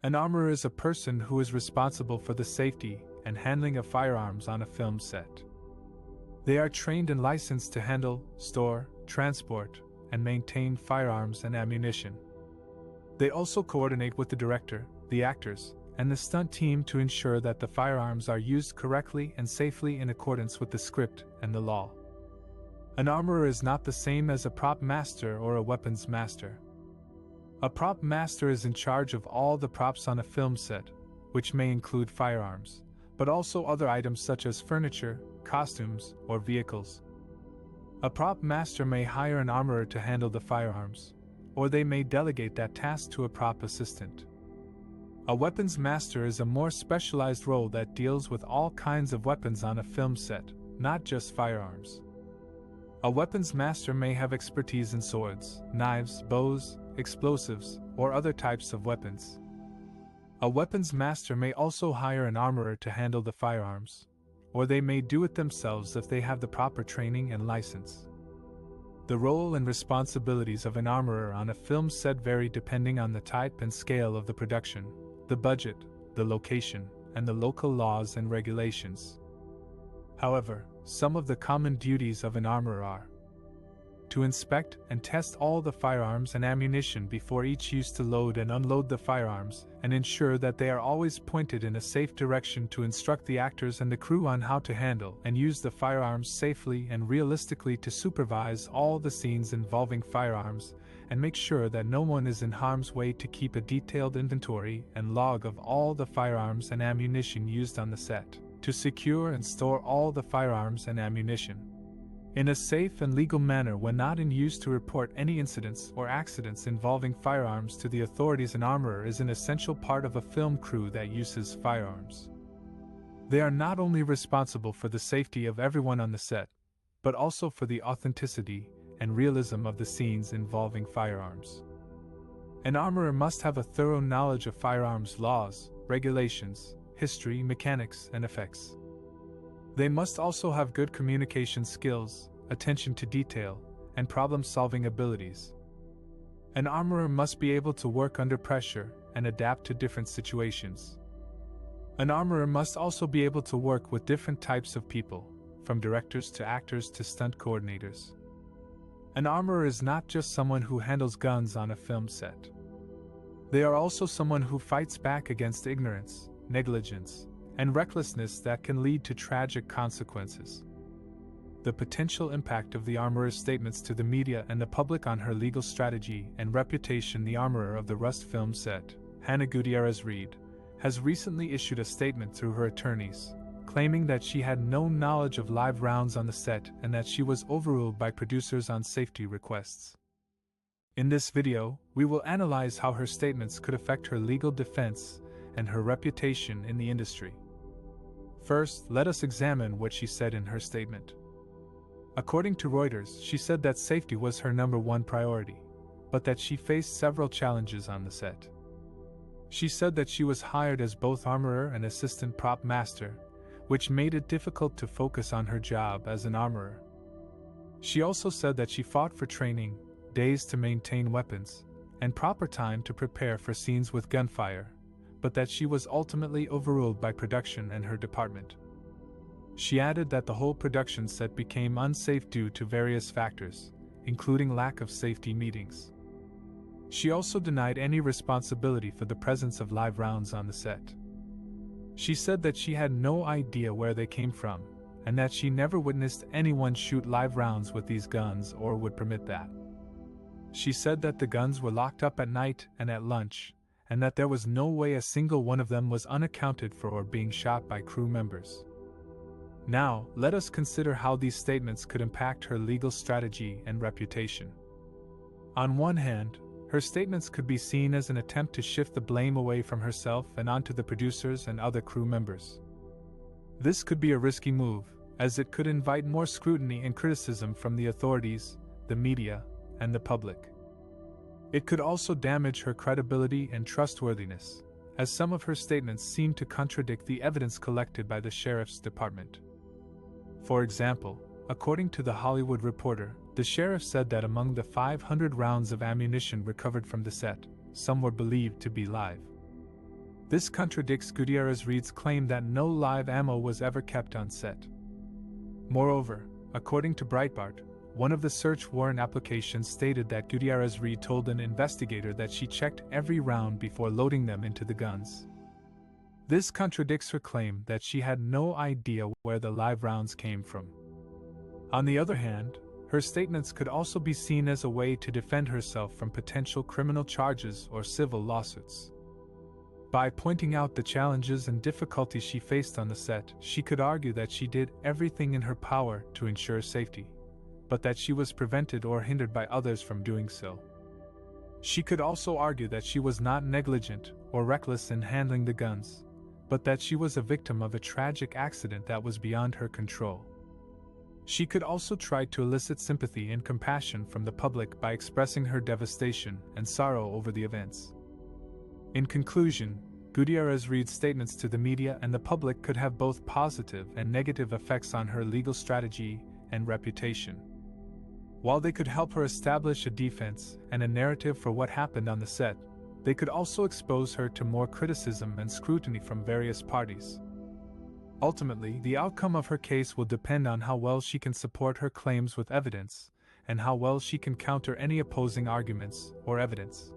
An armorer is a person who is responsible for the safety and handling of firearms on a film set. They are trained and licensed to handle, store, transport, and maintain firearms and ammunition. They also coordinate with the director, the actors, and the stunt team to ensure that the firearms are used correctly and safely in accordance with the script and the law. An armorer is not the same as a prop master or a weapons master. A prop master is in charge of all the props on a film set, which may include firearms, but also other items such as furniture, costumes, or vehicles. A prop master may hire an armorer to handle the firearms, or they may delegate that task to a prop assistant. A weapons master is a more specialized role that deals with all kinds of weapons on a film set, not just firearms. A weapons master may have expertise in swords, knives, bows, explosives, or other types of weapons. A weapons master may also hire an armorer to handle the firearms, or they may do it themselves if they have the proper training and license. The role and responsibilities of an armorer on a film set vary depending on the type and scale of the production, the budget, the location, and the local laws and regulations. However, some of the common duties of an armorer are to inspect and test all the firearms and ammunition before each use, to load and unload the firearms, and ensure that they are always pointed in a safe direction, to instruct the actors and the crew on how to handle and use the firearms safely and realistically, to supervise all the scenes involving firearms, and make sure that no one is in harm's way, to keep a detailed inventory and log of all the firearms and ammunition used on the set, to secure and store all the firearms and ammunition in a safe and legal manner when not in use, to report any incidents or accidents involving firearms to the authorities. An armorer is an essential part of a film crew that uses firearms. They are not only responsible for the safety of everyone on the set, but also for the authenticity and realism of the scenes involving firearms. An armorer must have a thorough knowledge of firearms laws, regulations, history, mechanics, and effects. They must also have good communication skills, attention to detail, and problem-solving abilities. An armorer must be able to work under pressure and adapt to different situations. An armorer must also be able to work with different types of people, from directors to actors to stunt coordinators. An armorer is not just someone who handles guns on a film set. They are also someone who fights back against ignorance, negligence, and recklessness that can lead to tragic consequences. The potential impact of the armorer's statements to the media and the public on her legal strategy and reputation. The armorer of the Rust film set, Halyna Gutierrez Reed, has recently issued a statement through her attorneys, claiming that she had no knowledge of live rounds on the set and that she was overruled by producers on safety requests. In this video, we will analyze how her statements could affect her legal defense and her reputation in the industry. First, let us examine what she said in her statement. According to Reuters, she said that safety was her #1 priority, but that she faced several challenges on the set. She said that she was hired as both armorer and assistant prop master, which made it difficult to focus on her job as an armorer. She also said that she fought for training, days to maintain weapons, and proper time to prepare for scenes with gunfire, but that she was ultimately overruled by production and her department. She added that the whole production set became unsafe due to various factors, including lack of safety meetings. She also denied any responsibility for the presence of live rounds on the set. She said that she had no idea where they came from, and that she never witnessed anyone shoot live rounds with these guns or would permit that. She said that the guns were locked up at night and at lunch, and that there was no way a single one of them was unaccounted for or being shot by crew members. Now, let us consider how these statements could impact her legal strategy and reputation. On one hand, her statements could be seen as an attempt to shift the blame away from herself and onto the producers and other crew members. This could be a risky move, as it could invite more scrutiny and criticism from the authorities, the media, and the public. It could also damage her credibility and trustworthiness, as some of her statements seem to contradict the evidence collected by the sheriff's department. For example, according to The Hollywood Reporter, the sheriff said that among the 500 rounds of ammunition recovered from the set, some were believed to be live. This contradicts Gutierrez Reed's claim that no live ammo was ever kept on set. Moreover, according to Breitbart, one of the search warrant applications stated that Gutierrez Reed told an investigator that she checked every round before loading them into the guns. This contradicts her claim that she had no idea where the live rounds came from. On the other hand, her statements could also be seen as a way to defend herself from potential criminal charges or civil lawsuits. By pointing out the challenges and difficulties she faced on the set, she could argue that she did everything in her power to ensure safety, but that she was prevented or hindered by others from doing so. She could also argue that she was not negligent or reckless in handling the guns, but that she was a victim of a tragic accident that was beyond her control. She could also try to elicit sympathy and compassion from the public by expressing her devastation and sorrow over the events. In conclusion, Gutierrez Reed's statements to the media and the public could have both positive and negative effects on her legal strategy and reputation. While they could help her establish a defense and a narrative for what happened on the set, they could also expose her to more criticism and scrutiny from various parties. Ultimately, the outcome of her case will depend on how well she can support her claims with evidence, and how well she can counter any opposing arguments or evidence.